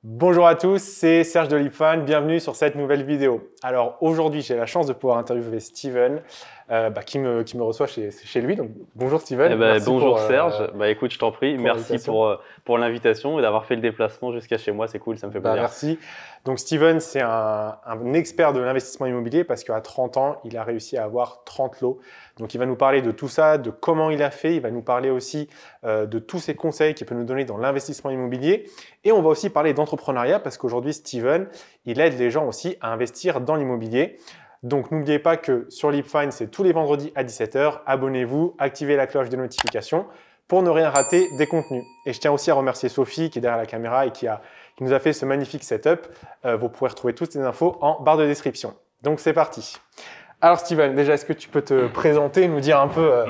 Bonjour à tous, c'est Serge de LeapFan, bienvenue sur cette nouvelle vidéo. Alors aujourd'hui, j'ai la chance de pouvoir interviewer Steven qui me reçoit chez lui. Donc bonjour Eh Steven, ben, merci bonjour Serge, écoute, je t'en prie, pour merci l'invitation. pour l'invitation et d'avoir fait le déplacement jusqu'à chez moi, c'est cool, ça me fait plaisir. Merci. Donc Steven, c'est un expert de l'investissement immobilier parce qu'à 30 ans, il a réussi à avoir 30 lots. Donc il va nous parler de tout ça, de comment il a fait, il va nous parler aussi de tous ses conseils qu'il peut nous donner dans l'investissement immobilier. Et on va aussi parler d'entrepreneuriat parce qu'aujourd'hui, Steven, il aide les gens aussi à investir dans l'immobilier. Donc n'oubliez pas que sur LeapFind, c'est tous les vendredis à 17h. Abonnez-vous, activez la cloche des notifications pour ne rien rater des contenus. Et je tiens aussi à remercier Sophie qui est derrière la caméra et qui nous a fait ce magnifique setup. Vous pourrez retrouver toutes les infos en barre de description. Donc c'est parti. Alors Steven, déjà, est-ce que tu peux te présenter, nous dire un peu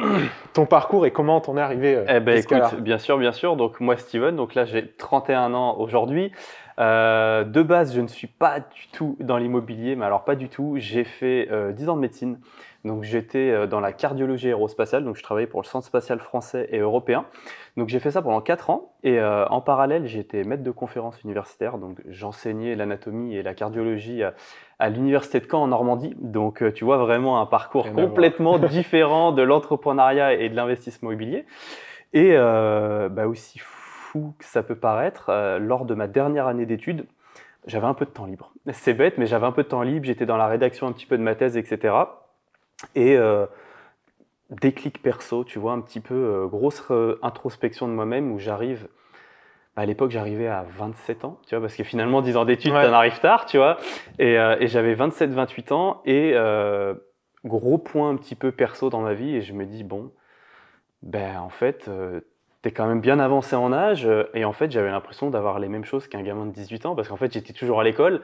ton parcours et comment t'en es arrivé Eh ben jusqu'à écoute, là? bien sûr, donc moi Steven, donc là j'ai 31 ans aujourd'hui. De base, je ne suis pas du tout dans l'immobilier, mais alors pas du tout, j'ai fait 10 ans de médecine. Donc j'étais dans la cardiologie aérospatiale, donc je travaillais pour le Centre spatial français et européen. Donc j'ai fait ça pendant 4 ans et en parallèle, j'étais maître de conférences universitaire, donc j'enseignais l'anatomie et la cardiologie à l'université de Caen en Normandie. Donc tu vois vraiment un parcours Rien à voir. complètement différent de l'entrepreneuriat et de l'investissement immobilier. Et aussi fou que ça peut paraître, lors de ma dernière année d'études, j'avais un peu de temps libre. C'est bête, mais j'avais un peu de temps libre, j'étais dans la rédaction un petit peu de ma thèse, etc. Et déclic perso, tu vois, un petit peu grosse introspection de moi-même où j'arrive. À l'époque, j'arrivais à 27 ans, tu vois, parce que finalement, 10 ans d'études, Ouais. t'en arrives tard, tu vois. Et j'avais 27-28 ans et gros point un petit peu perso dans ma vie. Et je me dis, bon, ben en fait, tu quand même bien avancé en âge, et en fait, j'avais l'impression d'avoir les mêmes choses qu'un gamin de 18 ans parce qu'en fait, j'étais toujours à l'école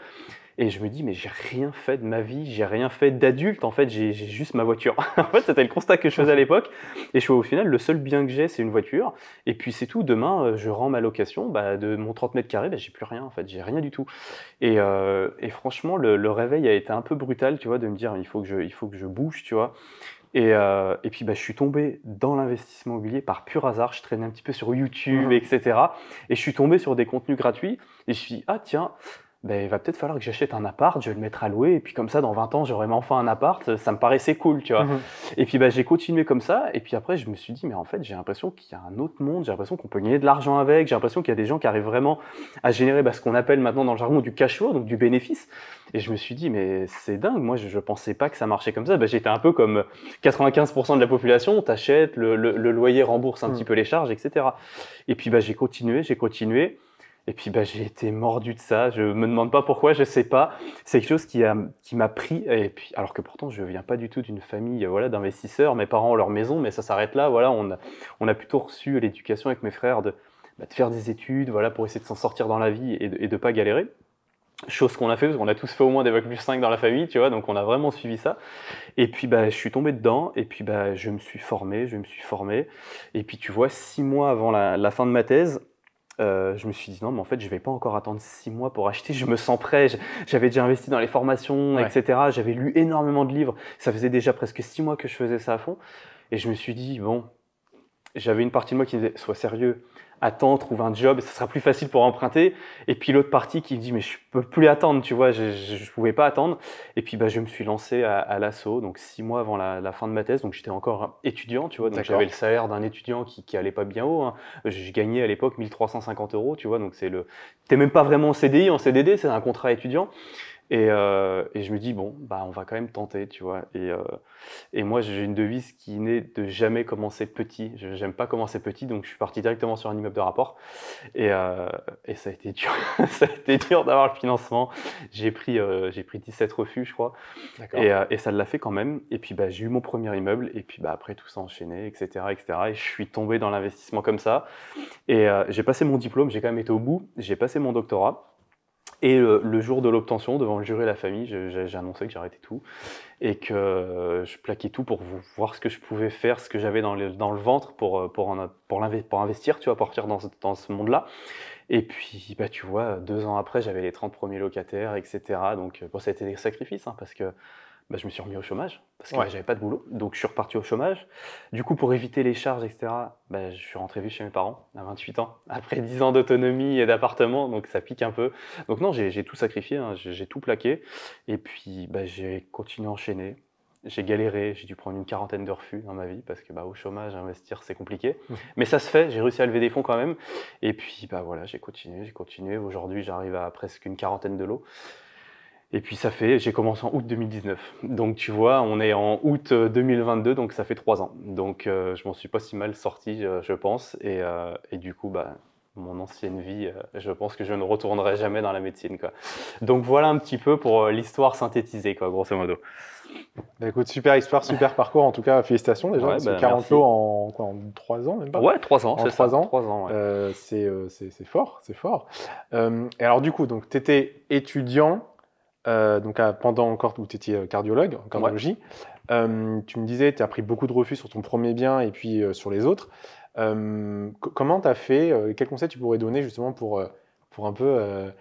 et je me dis: «Mais j'ai rien fait de ma vie, j'ai rien fait d'adulte, en fait, j'ai juste ma voiture». En fait, c'était le constat que je faisais à l'époque et je fais: «Au final, le seul bien que j'ai, c'est une voiture et puis c'est tout. Demain, je rends ma location, bah, de mon 30 mètres carrés, bah, j'ai plus rien, en fait, j'ai rien du tout». Et franchement, le réveil a été un peu brutal, tu vois, de me dire: il faut que je bouge», tu vois? Et puis, bah, je suis tombé dans l'investissement immobilier par pur hasard. Je traînais un petit peu sur YouTube, Mhm. et cetera, et je suis tombé sur des contenus gratuits et je me suis dit: «Ah tiens, beh, il va peut-être falloir que j'achète un appart, je vais le mettre à louer et puis comme ça dans 20 ans j'aurai enfin un appart», ça me paraissait cool, tu vois? Mhm. Et puis, bah, j'ai continué comme ça et puis après je me suis dit: «Mais en fait, j'ai l'impression qu'il y a un autre monde, j'ai l'impression qu'on peut gagner de l'argent avec, j'ai l'impression qu'il y a des gens qui arrivent vraiment à générer, bah, ce qu'on appelle maintenant dans le jargon du cash flow, donc du bénéfice». Et je me suis dit: «Mais c'est dingue, moi je pensais pas que ça marchait comme ça». Bah, j'étais un peu comme 95% de la population, t'achètes, le loyer rembourse un petit Mhm. peu les charges, etc. Et puis bah, j'ai continué, et puis bah, j'ai été mordu de ça. Je me demande pas pourquoi, je sais pas. C'est quelque chose qui m'a pris, et puis alors que pourtant je viens pas du tout d'une famille voilà, d'investisseurs. Mes parents ont leur maison, mais ça s'arrête là. Voilà, on a plutôt reçu l'éducation avec mes frères de faire des études, voilà, pour essayer de s'en sortir dans la vie et de pas galérer. Chose qu'on a fait, parce qu'on a tous fait au moins des bac+5 dans la famille, tu vois, donc on a vraiment suivi ça. Et puis bah, je suis tombé dedans, et puis bah, je me suis formé. Et puis tu vois, 6 mois avant la fin de ma thèse, je me suis dit: «Non, mais en fait, je vais pas encore attendre 6 mois pour acheter, je me sens prêt». J'avais déjà investi dans les formations, et Ouais. cetera. J'avais lu énormément de livres. Ça faisait déjà presque 6 mois que je faisais ça à fond. Et je me suis dit: «Bon», j'avais une partie de moi qui me disait: «Sois sérieux, attends, trouve un job, ça sera plus facile pour emprunter». Et puis l'autre partie qui me dit: «Mais je peux plus attendre», tu vois? Je pouvais pas attendre. Et puis, bah, je me suis lancé à l'assaut, donc 6 mois avant la fin de ma thèse, donc j'étais encore étudiant, tu vois? Donc j'avais le D'accord. salaire d'un étudiant qui allait pas bien haut, hein. Je gagnais à l'époque 1 350 €, tu vois? Donc tu même pas vraiment en CDI, en CDD, c'est un contrat étudiant. Et je me dis: «Bon, bah, on va quand même tenter», tu vois? Et moi, j'ai une devise qui n'est de jamais commencer petit. J'aime pas commencer petit, donc je suis parti directement sur un immeuble de rapport. Et ça a été dur. Ça a été dur d'avoir le financement. J'ai pris 17 refus, je crois, D'accord. et ça l'a fait quand même. Et puis, bah, j'ai eu mon premier immeuble et puis, bah, après tout s'est enchaîné, et cetera, et cetera, et je suis tombé dans l'investissement comme ça. Et j'ai passé mon diplôme, j'ai quand même été au bout. J'ai passé mon doctorat et le jour de l'obtention, devant le jury et la famille, j'ai annoncé que j'arrêtais tout et que je plaquais tout pour voir ce que je pouvais faire, ce que j'avais dans le ventre pour investir, tu vois, pour partir dans ce monde-là. Et puis, bah, tu vois, 2 ans après, j'avais les 30 premiers locataires, et cetera. Donc, bon, ça a été des sacrifices, hein, bah, je me suis remis au chômage parce que Ouais. j'avais pas de boulot. Donc, je suis reparti au chômage. Du coup, pour éviter les charges, etc., bah, je suis rentré vivre chez mes parents à 28 ans, après 10 ans d'autonomie et d'appartement. Donc, ça pique un peu. Donc, non, j'ai tout sacrifié, hein, j'ai tout plaqué. Et puis, bah, j'ai continué à enchaîner. J'ai galéré, j'ai dû prendre une quarantaine de refus dans ma vie parce que bah, au chômage, investir, c'est compliqué. Mais ça se fait, j'ai réussi à lever des fonds quand même. Et puis, bah, voilà, j'ai continué. Aujourd'hui, j'arrive à presque une quarantaine de lots. Et puis j'ai commencé en août 2019. Donc tu vois, on est en août 2022, donc ça fait 3 ans. Donc je m'en suis pas si mal sorti, je pense. Et du coup, bah, mon ancienne vie, je pense que je ne retournerai jamais dans la médecine, quoi. Donc voilà un petit peu pour l'histoire synthétisée, quoi, grosso modo. Bah, écoute, super histoire, super parcours. En tout cas, félicitations déjà, Ouais, parce que bah, 40 merci. lots en, quoi, en 3 ans, même pas? Ouais, 3 ans, En c'est ça. 3 ans. 3 ans, ouais. C'est fort, c'est fort. Et alors du coup, donc tu étais étudiant, donc pendant encore où tu étais cardiologue, en cardiologie. Tu me disais, tu as pris beaucoup de refus sur ton premier bien et puis sur les autres. Comment tu as fait? Quels conseils tu pourrais donner justement pour un peu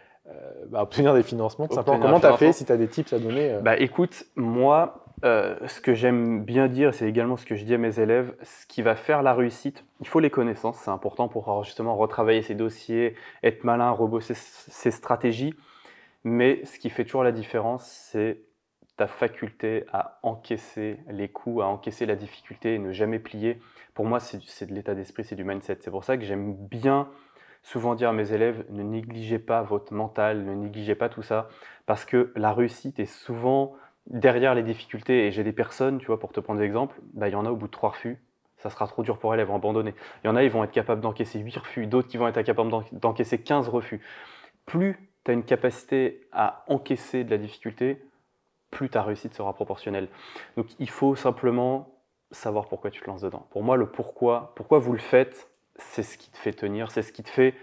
obtenir des financements, tout simplement? Obtenir un Comment tu as fait, financement. si tu as des tips à donner? Bah écoute, moi, ce que j'aime bien dire, c'est également ce que je dis à mes élèves, ce qui va faire la réussite, il faut les connaissances, c'est important pour justement retravailler ses dossiers, être malin, rebosser ses stratégies, mais ce qui fait toujours la différence, c'est ta faculté à encaisser les coups, à encaisser la difficulté et ne jamais plier. Pour moi, c'est de l'état d'esprit, c'est du mindset. C'est pour ça que j'aime bien souvent dire à mes élèves, ne négligez pas votre mental, ne négligez pas tout ça, parce que la réussite est souvent derrière les difficultés. Et j'ai des personnes, tu vois, pour te prendre l'exemple, bah, il y en a au bout de 3 refus, ça sera trop dur pour elles, elles vont abandonner. Il y en a, ils vont être capables d'encaisser 8 refus, d'autres qui vont être capables d'encaisser 15 refus. Plus tu as une capacité à encaisser de la difficulté, plus ta réussite sera proportionnelle. Donc il faut simplement savoir pourquoi tu te lances dedans. Pour moi, le pourquoi vous le faites, c'est ce qui te fait tenir, c'est ce qui te fait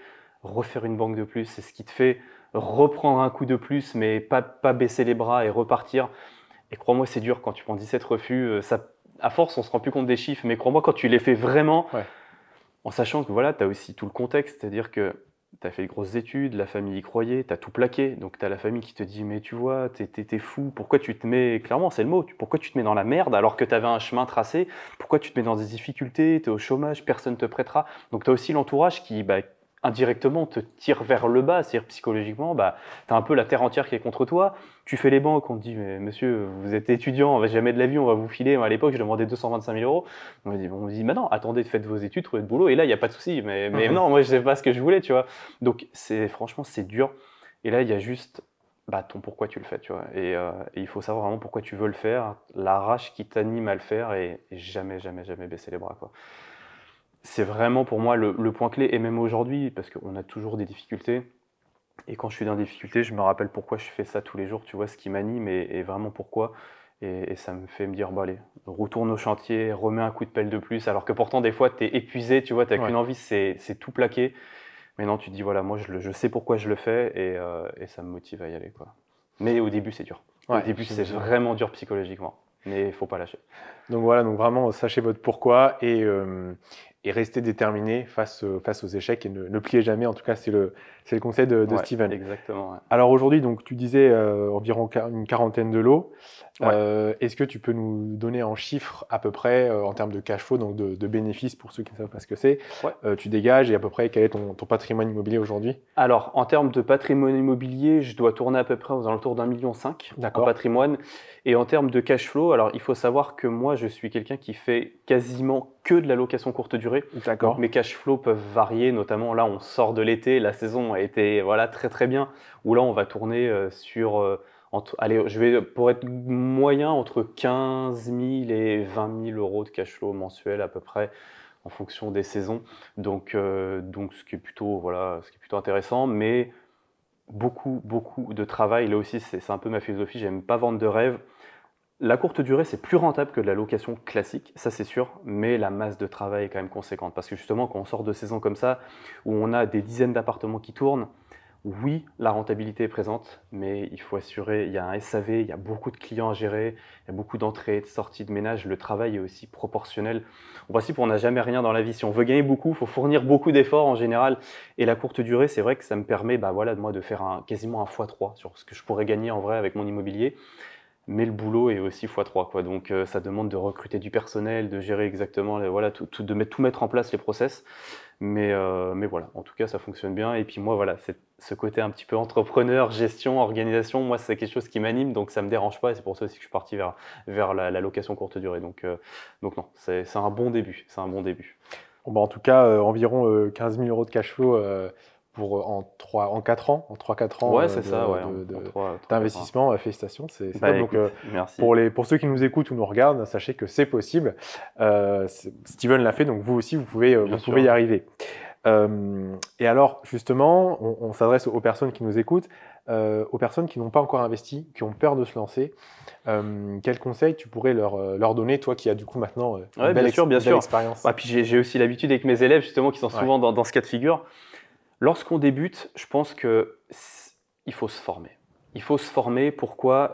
refaire une banque de plus, c'est ce qui te fait reprendre un coup de plus, mais pas baisser les bras et repartir. Et crois-moi, c'est dur quand tu prends 17 refus. À force, on ne se rend plus compte des chiffres, mais crois-moi, quand tu les fais vraiment, Ouais. en sachant que voilà, tu as aussi tout le contexte, c'est-à-dire que tu as fait de grosses études, la famille y croyait, tu as tout plaqué, donc tu as la famille qui te dit mais tu vois, t'es fou, pourquoi tu te mets, clairement c'est le mot, pourquoi tu te mets dans la merde alors que tu avais un chemin tracé, pourquoi tu te mets dans des difficultés, tu es au chômage, personne ne te prêtera. Donc tu as aussi l'entourage qui indirectement te tire vers le bas, c'est-à-dire psychologiquement, tu as un peu la terre entière qui est contre toi. Tu fais les banques, on te dit mais monsieur, vous êtes étudiant, jamais de la vie, on va vous filer. À l'époque, je demandais 225 000 euros. On me dit mais non, attendez, faites vos études, trouvez de boulot, et là, il n'y a pas de souci. Mais non, moi, je ne sais pas ce que je voulais, tu vois. Donc, franchement, c'est dur. Et là, il y a juste ton pourquoi tu le fais, tu vois. Et il faut savoir vraiment pourquoi tu veux le faire, la rage qui t'anime à le faire, et jamais, jamais, jamais baisser les bras, quoi. C'est vraiment pour moi le point clé, et même aujourd'hui, parce qu'on a toujours des difficultés. Et quand je suis dans des difficultés, je me rappelle pourquoi je fais ça tous les jours, tu vois, ce qui m'anime et vraiment pourquoi. Et ça me fait me dire, allez, retourne au chantier, remets un coup de pelle de plus, alors que pourtant, des fois, tu es épuisé, tu vois, tu n'as qu'une envie, c'est tout plaquer. Mais non, tu te dis, voilà, moi, je sais pourquoi je le fais et ça me motive à y aller, quoi. Mais au début, c'est dur. Au début, c'est vraiment dur psychologiquement. Mais il ne faut pas lâcher. Donc voilà, donc vraiment, sachez votre pourquoi et restez déterminé face aux échecs et ne pliez jamais. En tout cas, c'est le conseil de Steven. Exactement. Ouais. Alors aujourd'hui, donc tu disais environ une quarantaine de lots. Ouais. Est-ce que tu peux nous donner en chiffres à peu près, en termes de cash flow, donc de bénéfices pour ceux qui ne savent pas ce que c'est, tu dégages et à peu près quel est ton patrimoine immobilier aujourd'hui? Alors, en termes de patrimoine immobilier, je dois tourner à peu près aux alentours d'1,5 million en patrimoine. Et en termes de cash flow, alors il faut savoir que moi, je suis quelqu'un qui fait quasiment que de la location courte durée. Donc mes cash flows peuvent varier, notamment là, on sort de l'été, la saison a été très très bien, où là, on va tourner sur... allez, je vais, pour être moyen, entre 15 000 et 20 000 euros de cash flow mensuel à peu près, en fonction des saisons. Donc ce qui est plutôt intéressant, mais beaucoup de travail. Là aussi, c'est un peu ma philosophie, j'aime pas vendre de rêve. La courte durée, c'est plus rentable que de la location classique, ça c'est sûr, mais la masse de travail est quand même conséquente. Parce que justement, quand on sort de saison comme ça, où on a des dizaines d'appartements qui tournent, oui, la rentabilité est présente, mais il faut assurer, il y a un SAV, il y a beaucoup de clients à gérer, il y a beaucoup d'entrées, de sorties, de ménage, le travail est aussi proportionnel. En principe, on n'a jamais rien dans la vie. Si on veut gagner beaucoup, il faut fournir beaucoup d'efforts en général. Et la courte durée, c'est vrai que ça me permet moi, de faire quasiment un x3 sur ce que je pourrais gagner en vrai avec mon immobilier. mais le boulot est aussi x3, quoi. Donc ça demande de recruter du personnel, de gérer exactement, voilà, tout mettre en place les process. Mais voilà, en tout cas, ça fonctionne bien. Et puis moi, voilà, c'est ce côté un petit peu entrepreneur, gestion, organisation, moi, c'est quelque chose qui m'anime, donc ça ne me dérange pas. Et c'est pour ça aussi que je suis parti vers la location courte durée. Donc non, c'est un bon début. C'est un bon début. Bon, bah, en tout cas, environ 15 000 euros de cash flow en 4 ans, en 3-4 ans Ouais, c'est ça, ouais, d'investissement. Félicitations, c'est bah, top. écoute, merci. Pour ceux qui nous écoutent ou nous regardent, sachez que c'est possible. Steven l'a fait, donc vous aussi, vous pouvez y arriver. Et alors, justement, on s'adresse aux personnes qui nous écoutent, aux personnes qui n'ont pas encore investi, qui ont peur de se lancer. Quels conseils tu pourrais leur donner, toi qui as du coup maintenant une belle expérience? Puis j'ai aussi l'habitude avec mes élèves justement qui sont souvent dans ce cas de figure. Lorsqu'on débute, je pense qu'il faut se former. Il faut se former. Pourquoi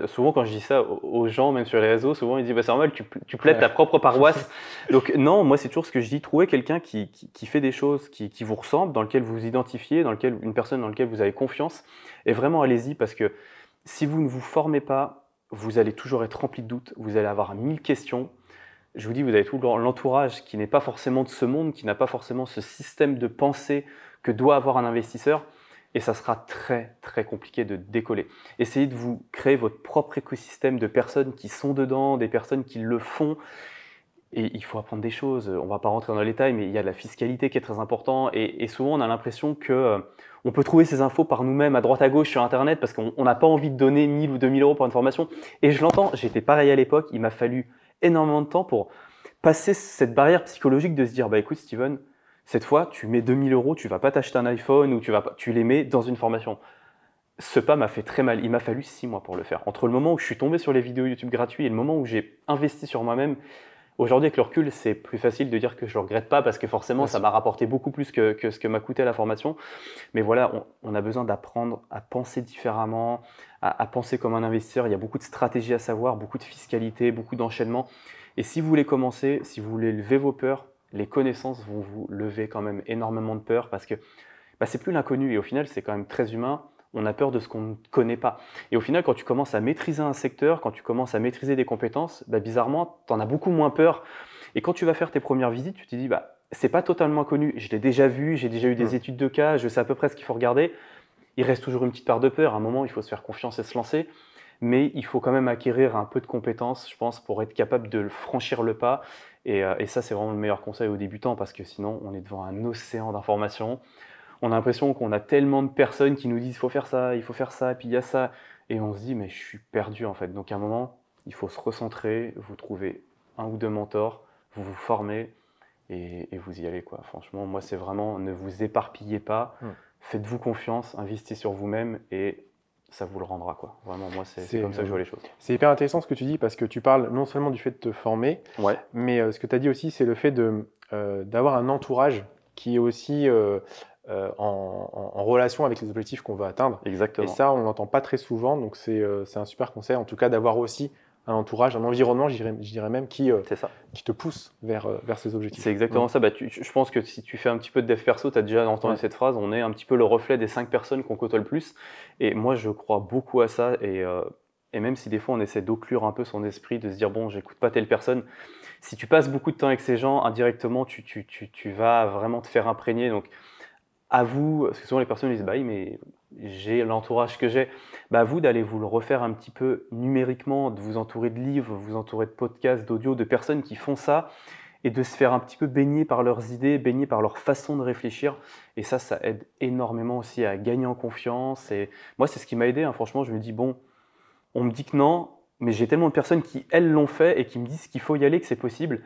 souvent, quand je dis ça aux gens, même sur les réseaux, souvent ils disent bah, c'est normal, tu plaides ta propre paroisse. Donc, non, moi, c'est toujours ce que je dis. Trouvez quelqu'un qui fait des choses qui vous ressemblent, dans lequel vous vous identifiez, une personne dans laquelle vous avez confiance. Et vraiment, allez-y, parce que si vous ne vous formez pas, vous allez toujours être rempli de doutes. Vous allez avoir 1000 questions. Je vous dis, vous avez tout l'entourage qui n'est pas forcément de ce monde, qui n'a pas forcément ce système de pensée que doit avoir un investisseur. Et ça sera très, très compliqué de décoller. Essayez de vous créer votre propre écosystème de personnes qui sont dedans, des personnes qui le font. Et il faut apprendre des choses. On ne va pas rentrer dans les détails, mais il y a de la fiscalité qui est très important. Et souvent, on a l'impression qu'on peut trouver ces infos par nous-mêmes, à droite à gauche sur Internet, parce qu'on n'a pas envie de donner 1000 ou 2000 euros pour une formation. Et je l'entends, j'étais pareil à l'époque. Il m'a fallu énormément de temps pour passer cette barrière psychologique de se dire, bah écoute Steven, cette fois, tu mets 2000 euros, tu ne vas pas t'acheter un iPhone ou tu les mets dans une formation. Ce pas m'a fait très mal. Il m'a fallu 6 mois pour le faire. Entre le moment où je suis tombé sur les vidéos YouTube gratuites et le moment où j'ai investi sur moi-même, aujourd'hui, avec le recul, c'est plus facile de dire que je ne le regrette pas parce que forcément, ça m'a rapporté beaucoup plus que ce que m'a coûté la formation. Mais voilà, on a besoin d'apprendre à penser différemment, à penser comme un investisseur. Il y a beaucoup de stratégies à savoir, beaucoup de fiscalité, beaucoup d'enchaînement. Et si vous voulez commencer, si vous voulez lever vos peurs, les connaissances vont vous lever quand même énormément de peur parce que c'est plus l'inconnu et au final, c'est quand même très humain. On a peur de ce qu'on ne connaît pas. Et au final, quand tu commences à maîtriser un secteur, quand tu commences à maîtriser des compétences, bizarrement, tu en as beaucoup moins peur. Et quand tu vas faire tes premières visites, tu te dis, c'est pas totalement inconnu. Je l'ai déjà vu, j'ai déjà eu des études de cas, je sais à peu près ce qu'il faut regarder. Il reste toujours une petite part de peur. À un moment, il faut se faire confiance et se lancer. Mais il faut quand même acquérir un peu de compétences, je pense, pour être capable de franchir le pas. Et ça, c'est vraiment le meilleur conseil aux débutants parce que sinon, on est devant un océan d'informations. On a l'impression qu'on a tellement de personnes qui nous disent il faut faire ça, et puis il y a ça. Et on se dit, mais je suis perdu en fait. Donc à un moment, il faut se recentrer, vous trouvez un ou deux mentors, vous vous formez et vous y allez, quoi. Franchement, moi, c'est vraiment, ne vous éparpillez pas, faites-vous confiance, investissez sur vous-même et ça vous le rendra, quoi. Vraiment, moi, c'est comme ça que je vois les choses. C'est hyper intéressant ce que tu dis parce que tu parles non seulement du fait de te former, mais ce que tu as dit aussi, c'est le fait d'avoir un entourage qui est aussi en relation avec les objectifs qu'on veut atteindre. Exactement. Et ça, on ne l'entend pas très souvent, donc c'est un super conseil, en tout cas, d'avoir aussi un entourage, un environnement, je dirais même, qui te pousse vers ces objectifs. C'est exactement ça. Je pense que si tu fais un petit peu de dev perso, tu as déjà entendu cette phrase, on est un petit peu le reflet des 5 personnes qu'on côtoie le plus. Et moi, je crois beaucoup à ça. Et même si des fois, on essaie d'occlure un peu son esprit, de se dire, bon, j'écoute pas telle personne, si tu passes beaucoup de temps avec ces gens, indirectement, tu vas vraiment te faire imprégner. Donc, à vous, parce que souvent les personnes disent, bah oui, mais j'ai l'entourage que j'ai. À vous d'aller vous le refaire un petit peu numériquement, de vous entourer de livres, vous entourer de podcasts, d'audio, de personnes qui font ça et de se faire un petit peu baigner par leurs idées, baigner par leur façon de réfléchir. Et ça aide énormément aussi à gagner en confiance. Et moi, c'est ce qui m'a aidé. Franchement, je me dis, bon, on me dit que non, mais j'ai tellement de personnes qui, elles, l'ont fait et qui me disent qu'il faut y aller, que c'est possible.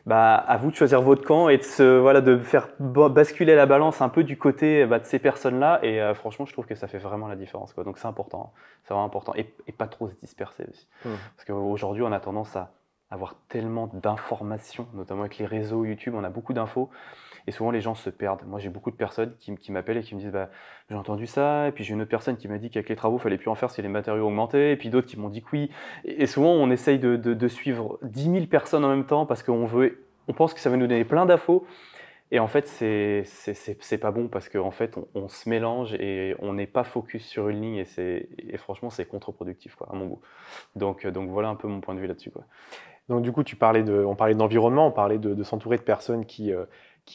À vous de choisir votre camp et de faire basculer la balance un peu du côté de ces personnes-là. Et franchement, je trouve que ça fait vraiment la différence, quoi. Donc c'est important, c'est vraiment important. Et pas trop se disperser aussi. Parce qu'aujourd'hui, on a tendance à avoir tellement d'informations, notamment avec les réseaux YouTube, on a beaucoup d'infos. Et souvent, les gens se perdent. Moi, j'ai beaucoup de personnes qui m'appellent et qui me disent j'ai entendu ça. Et puis, j'ai une autre personne qui m'a dit qu'avec les travaux, il ne fallait plus en faire si les matériaux augmentaient. Et puis, d'autres qui m'ont dit que oui. Et souvent, on essaye de suivre 10 000 personnes en même temps parce qu'on pense que ça va nous donner plein d'infos. Et en fait, c'est pas bon parce qu'en fait, on se mélange et on n'est pas focus sur une ligne et franchement, c'est contre-productif, quoi, à mon goût. Donc voilà un peu mon point de vue là-dessus, quoi. Donc du coup, on parlait d'environnement, on parlait de s'entourer de personnes qui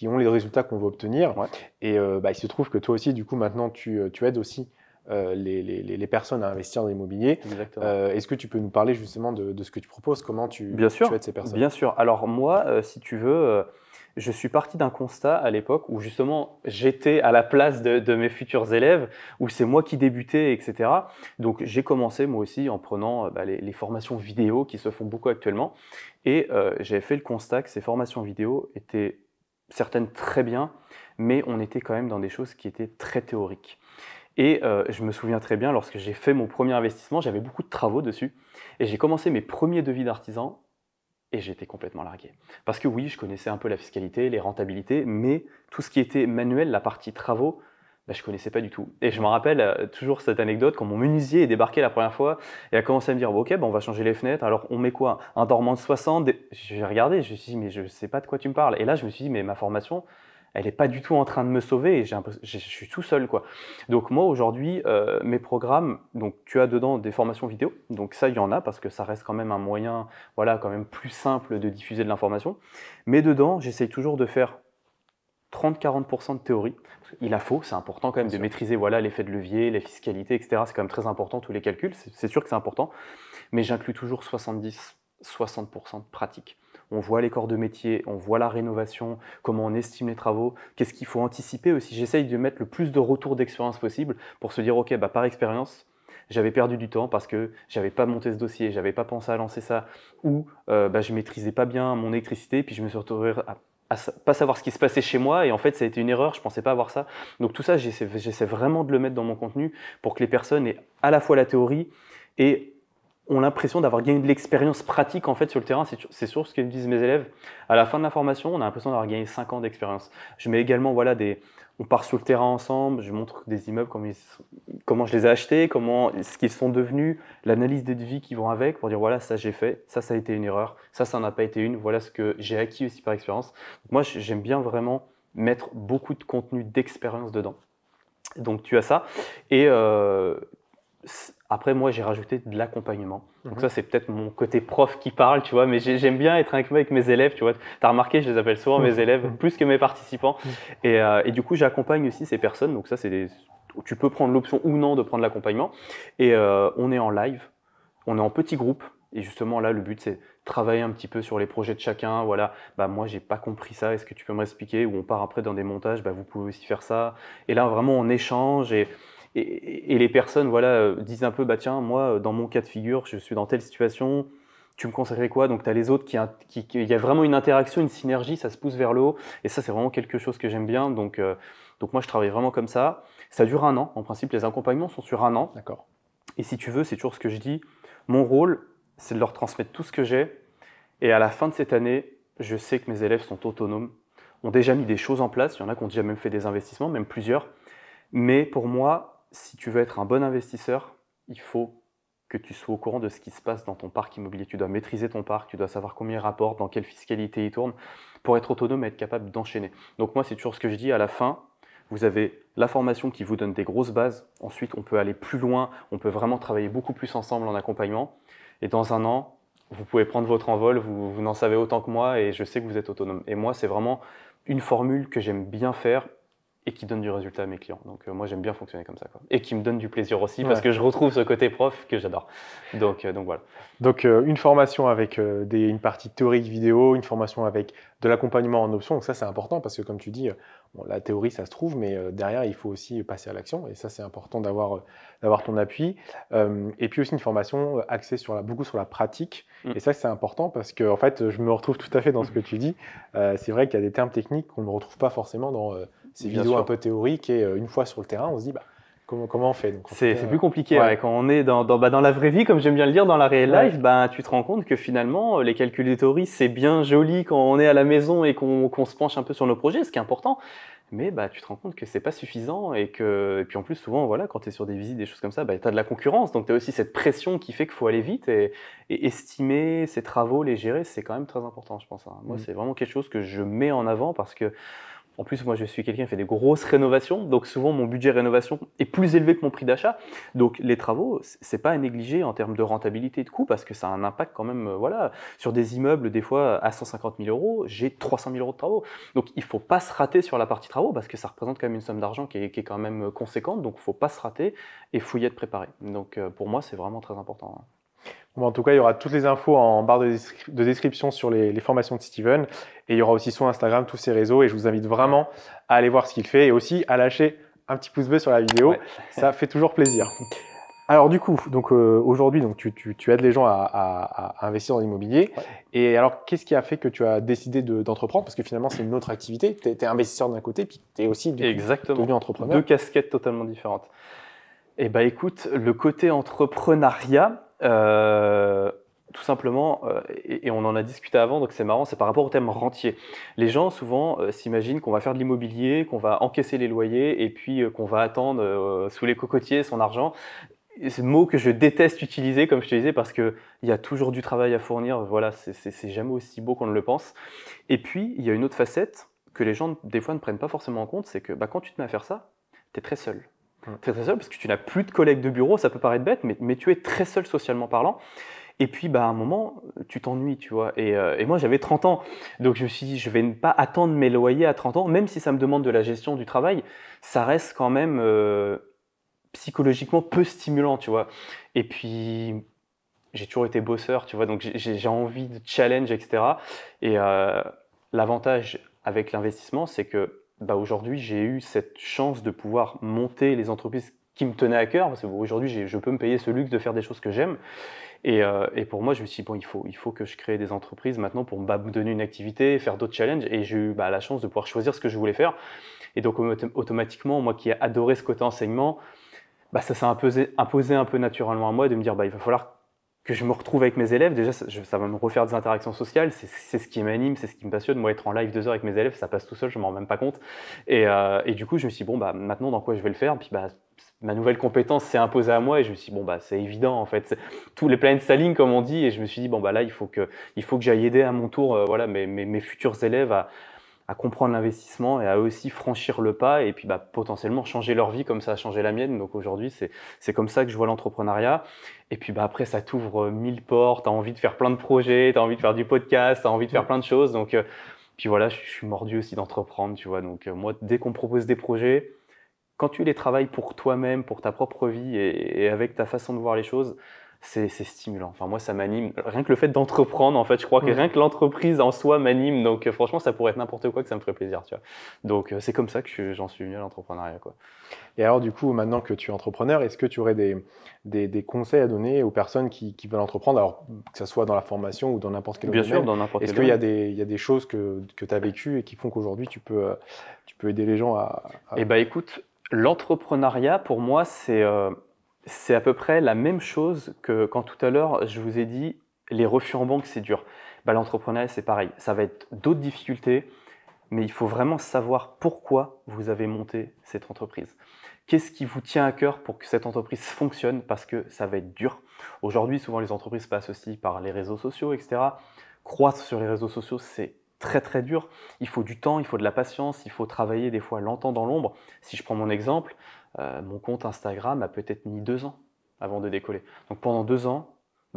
ont les résultats qu'on veut obtenir. Ouais. Et il se trouve que toi aussi, du coup, maintenant, tu aides aussi les personnes à investir dans l'immobilier. Exactement. Est-ce que tu peux nous parler justement de ce que tu proposes, comment Bien sûr, tu aides ces personnes? bien sûr. Alors moi, si tu veux, je suis parti d'un constat à l'époque où justement j'étais à la place de mes futurs élèves, où c'est moi qui débutais, etc. Donc j'ai commencé moi aussi en prenant les formations vidéo qui se font beaucoup actuellement. Et j'avais fait le constat que ces formations vidéo étaient certaines très bien, mais on était quand même dans des choses qui étaient très théoriques. Et je me souviens très bien, lorsque j'ai fait mon premier investissement, j'avais beaucoup de travaux dessus. Et j'ai commencé mes premiers devis d'artisan et j'étais complètement largué. Parce que oui, je connaissais un peu la fiscalité, les rentabilités, mais tout ce qui était manuel, la partie travaux, je ne connaissais pas du tout. Et je me rappelle toujours cette anecdote, quand mon menuisier est débarqué la première fois et a commencé à me dire bon, ok, on va changer les fenêtres, alors on met quoi? Un dormant de 60. J'ai regardé, je me suis dit mais je ne sais pas de quoi tu me parles. Et là, je me suis dit mais ma formation, elle n'est pas du tout en train de me sauver et je suis tout seul, quoi. Donc moi aujourd'hui, mes programmes, donc tu as dedans des formations vidéo, donc ça il y en a parce que ça reste quand même un moyen, voilà, quand même plus simple de diffuser de l'information. Mais dedans, j'essaye toujours de faire 30-40% de théorie. Il la faut, c'est important quand même de maîtriser voilà, l'effet de levier, les fiscalités, etc. C'est quand même très important, tous les calculs, c'est sûr que c'est important. Mais j'inclus toujours 70-60% de pratique. On voit les corps de métier, on voit la rénovation, comment on estime les travaux, qu'est-ce qu'il faut anticiper aussi. J'essaye de mettre le plus de retours d'expérience possible pour se dire, ok, par expérience, j'avais perdu du temps parce que j'avais pas monté ce dossier, j'avais pas pensé à lancer ça, ou je maîtrisais pas bien mon électricité, puis je me suis retrouvé à pas savoir ce qui se passait chez moi, et en fait ça a été une erreur, je pensais pas avoir ça. Donc tout ça, j'essaie vraiment de le mettre dans mon contenu pour que les personnes aient à la fois la théorie et ont l'impression d'avoir gagné de l'expérience pratique en fait sur le terrain. C'est sûr ce que me disent mes élèves. À la fin de la formation, on a l'impression d'avoir gagné 5 ans d'expérience. Je mets également on part sur le terrain ensemble, je montre des immeubles, comment je les ai achetés, ce qu'ils sont devenus, l'analyse des devis qui vont avec, pour dire voilà, ça j'ai fait, ça a été une erreur, ça n'a pas été une, voilà ce que j'ai acquis aussi par expérience. Donc moi j'aime bien vraiment mettre beaucoup de contenu d'expérience dedans. Donc tu as ça. Et après, moi, j'ai rajouté de l'accompagnement. Donc ça, c'est peut-être mon côté prof qui parle, tu vois, mais j'aime bien être avec mes élèves, tu vois. Tu as remarqué, je les appelle souvent mes élèves, plus que mes participants. Et du coup, j'accompagne aussi ces personnes. Donc ça, tu peux prendre l'option ou non de prendre l'accompagnement. Et on est en live, on est en petit groupe. Et justement, là, le but, c'est travailler un petit peu sur les projets de chacun. Voilà, moi, j'ai pas compris ça. Est-ce que tu peux me expliquer? Ou on part après dans des montages, vous pouvez aussi faire ça. Et là, vraiment, on échange et les personnes voilà, disent un peu, tiens, moi, dans mon cas de figure, je suis dans telle situation, tu me conseillerais quoi? Donc, tu as les autres il y a vraiment une interaction, une synergie, ça se pousse vers le haut. Et ça, c'est vraiment quelque chose que j'aime bien. Donc moi, je travaille vraiment comme ça. Ça dure 1 an. En principe, les accompagnements sont sur 1 an. D'accord. Et si tu veux, c'est toujours ce que je dis. Mon rôle, c'est de leur transmettre tout ce que j'ai. Et à la fin de cette année, je sais que mes élèves sont autonomes, ont déjà mis des choses en place. Il y en a qui ont déjà même fait des investissements, même plusieurs. Mais pour moi, si tu veux être un bon investisseur, il faut que tu sois au courant de ce qui se passe dans ton parc immobilier. Tu dois maîtriser ton parc, tu dois savoir combien il rapporte, dans quelle fiscalité il tourne, pour être autonome et être capable d'enchaîner. Donc moi, c'est toujours ce que je dis à la fin. Vous avez la formation qui vous donne des grosses bases. Ensuite, on peut aller plus loin. On peut vraiment travailler beaucoup plus ensemble en accompagnement. Et dans 1 an, vous pouvez prendre votre envol. Vous n'en savez autant que moi et je sais que vous êtes autonome. Et moi, c'est vraiment une formule que j'aime bien faire et qui donne du résultat à mes clients. Donc moi, j'aime bien fonctionner comme ça, quoi. Et qui me donne du plaisir aussi, parce que je retrouve ce côté prof que j'adore. Donc voilà. Donc une formation avec une partie théorique vidéo, une formation avec de l'accompagnement en option. Donc ça, c'est important parce que comme tu dis, la théorie, ça se trouve, mais derrière, il faut aussi passer à l'action. Et ça, c'est important d'avoir ton appui. Et puis aussi une formation axée beaucoup sur la pratique. Et ça, c'est important parce que en fait, je me retrouve tout à fait dans ce que tu dis. C'est vrai qu'il y a des termes techniques qu'on ne retrouve pas forcément dans ces vidéos un peu théoriques. Et une fois sur le terrain, on se dit, comment on fait? C'est plus compliqué. Quand on est dans la vraie vie, comme j'aime bien le dire, dans la real life, tu te rends compte que finalement, les calculs de théorie, c'est bien joli quand on est à la maison et qu'on se penche un peu sur nos projets, ce qui est important. Mais tu te rends compte que c'est pas suffisant et puis en plus, souvent, voilà, quand tu es sur des visites, des choses comme ça, tu as de la concurrence. Donc tu as aussi cette pression qui fait qu'il faut aller vite et estimer ses travaux, les gérer, c'est quand même très important, je pense. Moi, c'est vraiment quelque chose que je mets en avant parce que En plus, moi, je suis quelqu'un qui fait des grosses rénovations, donc souvent mon budget rénovation est plus élevé que mon prix d'achat. Donc les travaux, c'est pas à négliger en termes de rentabilité et de coût, parce que ça a un impact quand même, voilà, sur des immeubles, des fois à 150 000 euros, j'ai 300 000 euros de travaux. Donc il faut pas se rater sur la partie travaux, parce que ça représente quand même une somme d'argent qui est quand même conséquente, donc il faut pas se rater et il faut y être préparé. Donc pour moi, c'est vraiment très important. Bon, en tout cas, il y aura toutes les infos en barre de description sur les formations de Steven. Et il y aura aussi son Instagram, tous ses réseaux. Et je vous invite vraiment à aller voir ce qu'il fait et aussi à lâcher un petit pouce bleu sur la vidéo. Ouais. Ça fait toujours plaisir. Alors du coup, aujourd'hui, tu aides les gens à investir dans l'immobilier. Ouais. Et alors, qu'est-ce qui a fait que tu as décidé d'entreprendre? Parce que finalement, c'est une autre activité. Tu es investisseur d'un côté, puis tu es aussi devenu entrepreneur. Deux casquettes totalement différentes. Eh bien, écoute, le côté entrepreneuriat, tout simplement, et on en a discuté avant, donc c'est marrant, c'est par rapport au thème rentier. Les gens, souvent, s'imaginent qu'on va faire de l'immobilier, qu'on va encaisser les loyers, et puis qu'on va attendre sous les cocotiers son argent. C'est le mot que je déteste utiliser, comme je te disais, parce qu'il y a toujours du travail à fournir. Voilà, c'est jamais aussi beau qu'on ne le pense. Et puis, il y a une autre facette que les gens, des fois, ne prennent pas forcément en compte, c'est que quand tu te mets à faire ça, tu es très seul. Très, très seul, parce que tu n'as plus de collègues de bureau, ça peut paraître bête, mais tu es très seul socialement parlant. Et puis, à un moment, tu t'ennuies, tu vois. Et moi, j'avais 30 ans, donc je me suis dit, je vais ne pas attendre mes loyers à 30 ans, même si ça me demande de la gestion du travail, ça reste quand même psychologiquement peu stimulant, tu vois. Et puis, j'ai toujours été bosseur, tu vois, donc j'ai envie de challenge, etc. Et l'avantage avec l'investissement, c'est que aujourd'hui, j'ai eu cette chance de pouvoir monter les entreprises qui me tenaient à cœur, parce qu'aujourd'hui, je peux me payer ce luxe de faire des choses que j'aime. Et pour moi, je me suis dit, bon, il faut que je crée des entreprises maintenant pour me donner une activité, faire d'autres challenges. Et j'ai eu la chance de pouvoir choisir ce que je voulais faire. Et donc, automatiquement, moi qui ai adoré ce côté enseignement, ça s'est imposé un peu naturellement à moi de me dire, il va falloir que je me retrouve avec mes élèves. Déjà, ça va me refaire des interactions sociales. C'est ce qui m'anime, c'est ce qui me passionne. Moi, être en live 2 heures avec mes élèves, ça passe tout seul, je ne m'en rends même pas compte. Et du coup, je me suis dit, maintenant, dans quoi je vais le faire? Puis, ma nouvelle compétence s'est imposée à moi et je me suis dit, c'est évident, en fait. Tous les planètes s'alignent, comme on dit. Et je me suis dit, là, il faut que j'aille aider à mon tour mes futurs élèves à comprendre l'investissement et à aussi franchir le pas et puis potentiellement changer leur vie comme ça a changé la mienne. Donc aujourd'hui, c'est comme ça que je vois l'entrepreneuriat. Et puis après, ça t'ouvre 1000 portes, tu as envie de faire plein de projets, tu as envie de faire du podcast, tu as envie de faire plein de choses. Donc puis voilà, je suis mordu aussi d'entreprendre, tu vois. Donc moi, dès qu'on me propose des projets, quand tu les travailles pour toi-même, pour ta propre vie et avec ta façon de voir les choses, c'est stimulant. Enfin, moi, ça m'anime. Rien que le fait d'entreprendre, en fait, je crois que rien que l'entreprise en soi m'anime. Donc, franchement, ça pourrait être n'importe quoi que ça me ferait plaisir, tu vois. Donc, c'est comme ça que j'en suis venu à l'entrepreneuriat, quoi. Et alors, du coup, maintenant que tu es entrepreneur, est-ce que tu aurais des conseils à donner aux personnes qui veulent entreprendre, alors que ce soit dans la formation ou dans n'importe quel Bien domaine? sûr, dans n'importe quel Est-ce qu'il y a domaine. il y a des choses que tu as vécues et qui font qu'aujourd'hui, tu peux aider les gens à... Eh bien, écoute, l'entrepreneuriat, pour moi, c'est à peu près la même chose que quand tout à l'heure, je vous ai dit, les refus en banque, c'est dur. L'entrepreneuriat, c'est pareil. Ça va être d'autres difficultés, mais il faut vraiment savoir pourquoi vous avez monté cette entreprise. Qu'est-ce qui vous tient à cœur pour que cette entreprise fonctionne? Parce que ça va être dur. Aujourd'hui, souvent, les entreprises passent aussi par les réseaux sociaux, etc. Croître sur les réseaux sociaux, c'est très très dur. Il faut du temps, il faut de la patience, il faut travailler des fois longtemps dans l'ombre. Si je prends mon exemple, mon compte Instagram a peut-être mis 2 ans avant de décoller. Donc pendant 2 ans,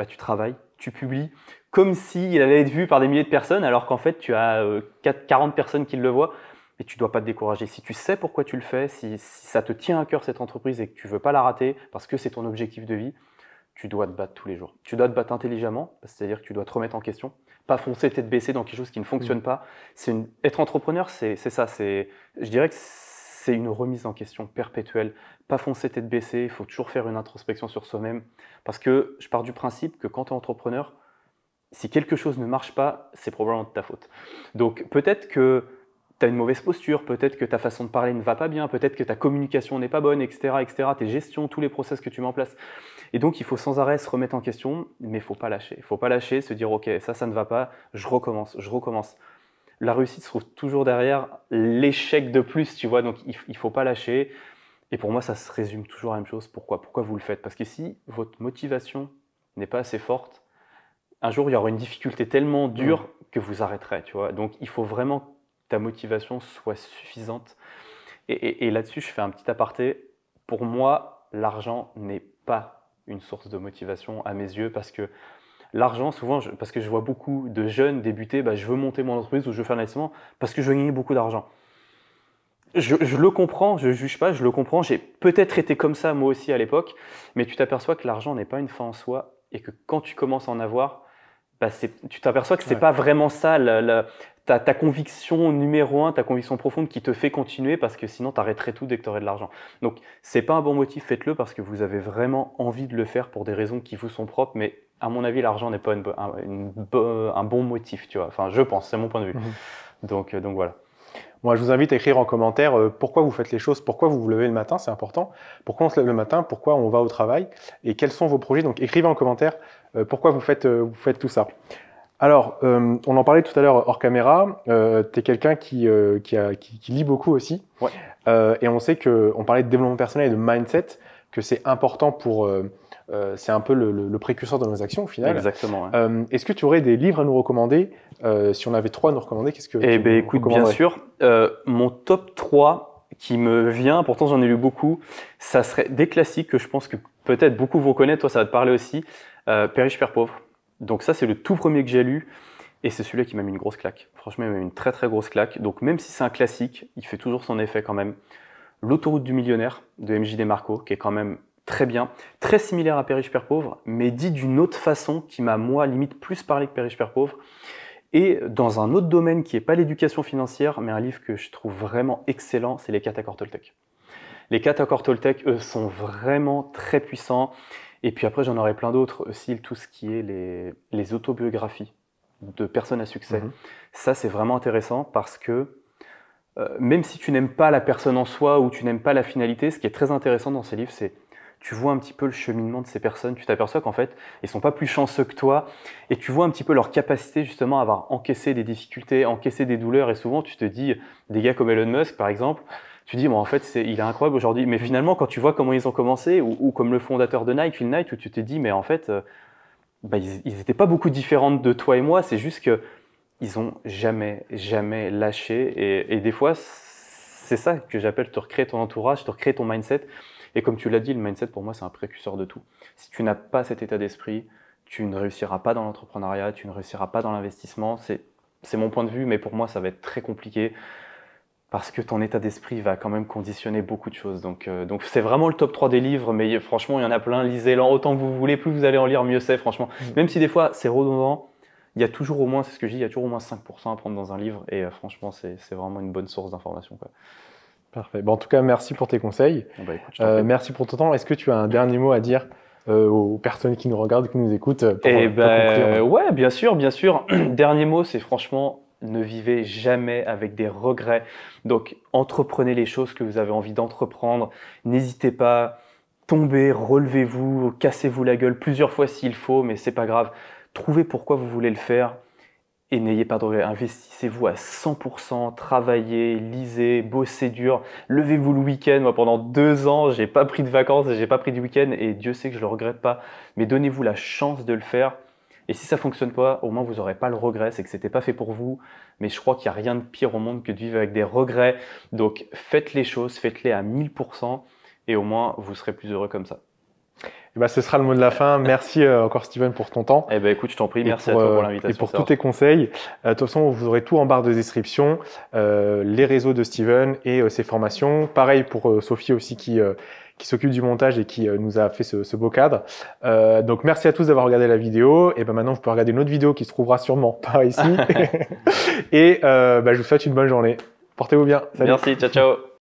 tu travailles, tu publies, comme s'il allait être vu par des milliers de personnes, alors qu'en fait tu as 40 personnes qui le voient, et tu ne dois pas te décourager. Si tu sais pourquoi tu le fais, si ça te tient à cœur cette entreprise et que tu ne veux pas la rater, parce que c'est ton objectif de vie, tu dois te battre tous les jours. Tu dois te battre intelligemment, c'est-à-dire que tu dois te remettre en question, pas foncer tête baissée dans quelque chose qui ne fonctionne pas. Être entrepreneur, c'est ça. Je dirais que c'est une remise en question perpétuelle. Pas foncer tête baissée, il faut toujours faire une introspection sur soi-même. Parce que je pars du principe que quand tu es entrepreneur, si quelque chose ne marche pas, c'est probablement de ta faute. Donc peut-être que tu as une mauvaise posture, peut-être que ta façon de parler ne va pas bien, peut-être que ta communication n'est pas bonne, etc., etc., tes gestions, tous les process que tu mets en place. Et donc, il faut sans arrêt se remettre en question, mais il ne faut pas lâcher. Il ne faut pas lâcher, se dire, OK, ça ne va pas, je recommence, je recommence. La réussite se trouve toujours derrière l'échec de plus, tu vois, donc il ne faut pas lâcher. Et pour moi, ça se résume toujours à la même chose. Pourquoi vous le faites? Parce que si votre motivation n'est pas assez forte, un jour, il y aura une difficulté tellement dure que vous arrêterez, tu vois. Donc, il faut vraiment ta motivation soit suffisante. Et là-dessus, je fais un petit aparté. Pour moi, l'argent n'est pas une source de motivation à mes yeux parce que l'argent, souvent, parce que je vois beaucoup de jeunes débuter, je veux monter mon entreprise ou je veux faire un investissement parce que je veux gagner beaucoup d'argent. Je le comprends, je ne juge pas, je le comprends. J'ai peut-être été comme ça moi aussi à l'époque, mais tu t'aperçois que l'argent n'est pas une fin en soi et que quand tu commences à en avoir, tu t'aperçois que ce n'est pas vraiment ça ta conviction numéro un, ta conviction profonde qui te fait continuer parce que sinon tu arrêterais tout dès que tu aurais de l'argent. Donc ce n'est pas un bon motif, faites-le parce que vous avez vraiment envie de le faire pour des raisons qui vous sont propres, mais à mon avis l'argent n'est pas un bon motif, tu vois. Enfin je pense, c'est mon point de vue. Donc voilà. Moi, je vous invite à écrire en commentaire pourquoi vous faites les choses, pourquoi vous vous levez le matin, c'est important. Pourquoi on se lève le matin, pourquoi on va au travail et quels sont vos projets. Donc, écrivez en commentaire pourquoi vous faites tout ça. Alors, on en parlait tout à l'heure hors caméra. Tu es quelqu'un qui lit beaucoup aussi. Ouais. Et on sait qu'on parlait de développement personnel et de mindset, que c'est important pour... c'est un peu le précurseur de nos actions au final. Exactement. Ouais. Est-ce que tu aurais des livres à nous recommander? Si on avait 3 à nous recommander, qu'est-ce que tu écoute, bien sûr. Mon top 3 qui me vient, pourtant j'en ai lu beaucoup, ça serait des classiques que je pense que peut-être beaucoup vont connaître, toi ça va te parler aussi. Père riche, Père pauvre. Donc ça c'est le tout premier que j'ai lu et c'est celui-là qui m'a mis une grosse claque. Franchement, il m'a mis une très très grosse claque. Donc même si c'est un classique, il fait toujours son effet quand même. L'autoroute du millionnaire de MJ DeMarco, qui est quand même très bien, très similaire à Père riche, Père pauvre, mais dit d'une autre façon qui m'a, moi, limite plus parlé que Père riche, Père pauvre. Et dans un autre domaine qui n'est pas l'éducation financière, mais un livre que je trouve vraiment excellent, c'est les 4 accords Toltec. Les 4 accords Toltec, eux, sont vraiment très puissants. Et puis après, j'en aurais plein d'autres aussi, tout ce qui est les autobiographies de personnes à succès. Ça, c'est vraiment intéressant parce que même si tu n'aimes pas la personne en soi ou tu n'aimes pas la finalité, ce qui est très intéressant dans ces livres, c'est tu vois un petit peu le cheminement de ces personnes, tu t'aperçois qu'en fait, ils ne sont pas plus chanceux que toi et tu vois un petit peu leur capacité justement à avoir encaissé des difficultés, encaissé des douleurs et souvent tu te dis, des gars comme Elon Musk par exemple, tu dis, bon, en fait, il est incroyable aujourd'hui, mais finalement quand tu vois comment ils ont commencé ou comme le fondateur de Nike, Phil Knight, où tu te dis, mais en fait, ils n'étaient pas beaucoup différents de toi et moi, c'est juste qu'ils n'ont jamais lâché et des fois, c'est ça que j'appelle te recréer ton entourage, te recréer ton mindset. Et comme tu l'as dit, le mindset, pour moi, c'est un précurseur de tout. Si tu n'as pas cet état d'esprit, tu ne réussiras pas dans l'entrepreneuriat, tu ne réussiras pas dans l'investissement. C'est mon point de vue, mais pour moi, ça va être très compliqué parce que ton état d'esprit va quand même conditionner beaucoup de choses. Donc c'est vraiment le top 3 des livres, mais franchement, il y en a plein. Lisez-les autant que vous voulez. Plus vous allez en lire, mieux c'est, franchement. Même si des fois, c'est redondant, il y a toujours au moins, c'est ce que je dis, il y a toujours au moins 5% à prendre dans un livre. Et franchement, c'est vraiment une bonne source d'information, quoi. Parfait. Bon, en tout cas, merci pour tes conseils. Écoute, merci pour ton temps. Est-ce que tu as un dernier mot à dire aux personnes qui nous regardent, qui nous écoutent pour conclure? Ouais, bien sûr. Dernier mot, c'est franchement, ne vivez jamais avec des regrets. Donc, entreprenez les choses que vous avez envie d'entreprendre. N'hésitez pas, tombez, relevez-vous, cassez-vous la gueule plusieurs fois s'il faut, mais c'est pas grave. Trouvez pourquoi vous voulez le faire. Et n'ayez pas de regrets, investissez-vous à 100%, travaillez, lisez, bossez dur, levez-vous le week-end. Moi, pendant 2 ans, j'ai pas pris de vacances, j'ai pas pris de week-end et Dieu sait que je le regrette pas. Mais donnez-vous la chance de le faire. Et si ça fonctionne pas, au moins vous n'aurez pas le regret, c'est que c'était pas fait pour vous. Mais je crois qu'il n'y a rien de pire au monde que de vivre avec des regrets. Donc faites les choses, faites-les à 1000% et au moins vous serez plus heureux comme ça. Ce sera le mot de la fin. Merci encore Steven pour ton temps. Écoute, je t'en prie, merci à toi pour l'invitation. Et pour tous tes conseils. De toute façon, vous aurez tout en barre de description, les réseaux de Steven et ses formations. Pareil pour Sophie aussi qui s'occupe du montage et qui nous a fait ce beau cadre. Donc merci à tous d'avoir regardé la vidéo. Et maintenant, vous pouvez regarder une autre vidéo qui se trouvera sûrement par ici. Et je vous souhaite une bonne journée. Portez-vous bien. Salut. Merci, ciao.